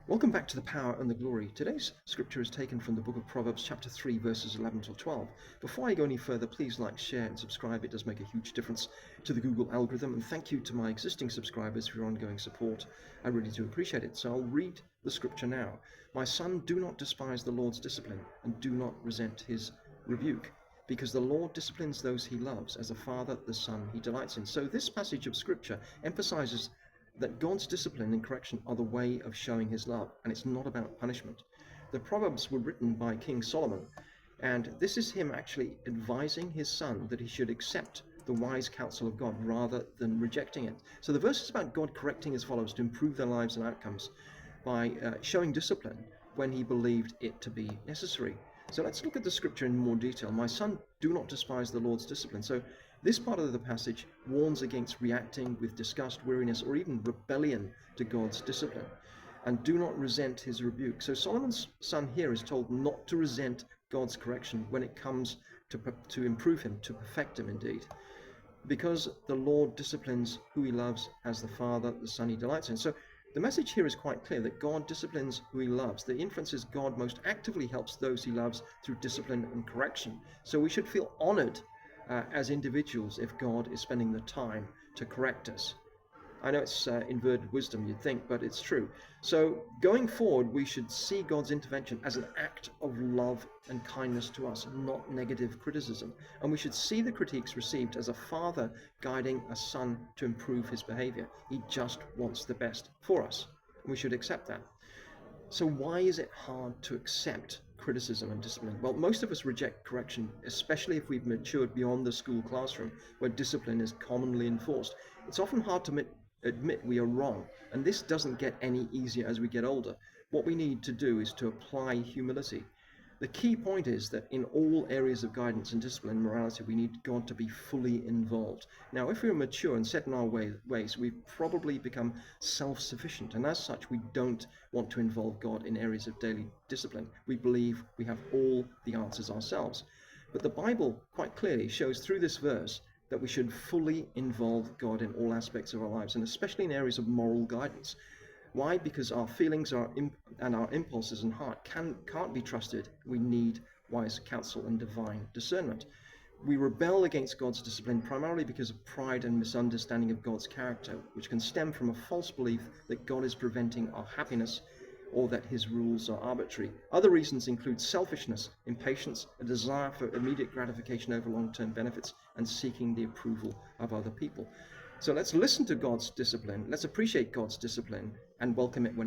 Welcome back to The Power and the Glory. Today's scripture is taken from the book of Proverbs chapter 3 verses 11 to 12. Before I go any further, please like, share and subscribe. It does make a huge difference to the Google algorithm, and thank you to my existing subscribers for your ongoing support. I really do appreciate it. So I'll read the scripture now. My son, do not despise the Lord's discipline and do not resent his rebuke, because the Lord disciplines those he loves, as a father the son he delights in. So this passage of scripture emphasizes that God's discipline and correction are the way of showing his love, and it's not about punishment. The Proverbs were written by King Solomon, and this is him actually advising his son that he should accept the wise counsel of God rather than rejecting it. So the verse is about God correcting his followers to improve their lives and outcomes by showing discipline when he believed it to be necessary. So let's look at the scripture in more detail. My son, do not despise the Lord's discipline. So this part of the passage warns against reacting with disgust, weariness, or even rebellion to God's discipline. And do not resent his rebuke. So Solomon's son here is told not to resent God's correction when it comes to improve him, to perfect him indeed. Because the Lord disciplines who he loves, as the father the son he delights in. So the message here is quite clear that God disciplines who he loves. The inference is God most actively helps those he loves through discipline and correction. So we should feel honored as individuals if God is spending the time to correct us. I know it's inverted wisdom, you'd think, but it's true. So going forward, we should see God's intervention as an act of love and kindness to us, not negative criticism. And we should see the critiques received as a father guiding a son to improve his behavior. He just wants the best for us. We should accept that. So why is it hard to accept criticism and discipline? Well, most of us reject correction, especially if we've matured beyond the school classroom, where discipline is commonly enforced. It's often hard to admit we are wrong, and this doesn't get any easier as we get older. What we need to do is to apply humility. The key point is that in all areas of guidance and discipline and morality, we need God to be fully involved. Now, if we're mature and set in our ways, we've probably become self-sufficient, and as such, we don't want to involve God in areas of daily discipline. We believe we have all the answers ourselves. But the Bible quite clearly shows through this verse that we should fully involve God in all aspects of our lives, and especially in areas of moral guidance. Why? Because our feelings and our impulses and heart can't be trusted. We need wise counsel and divine discernment. We rebel against God's discipline primarily because of pride and misunderstanding of God's character, which can stem from a false belief that God is preventing our happiness or that his rules are arbitrary. Other reasons include selfishness, impatience, a desire for immediate gratification over long-term benefits, and seeking the approval of other people. So let's listen to God's discipline, let's appreciate God's discipline, and welcome it when it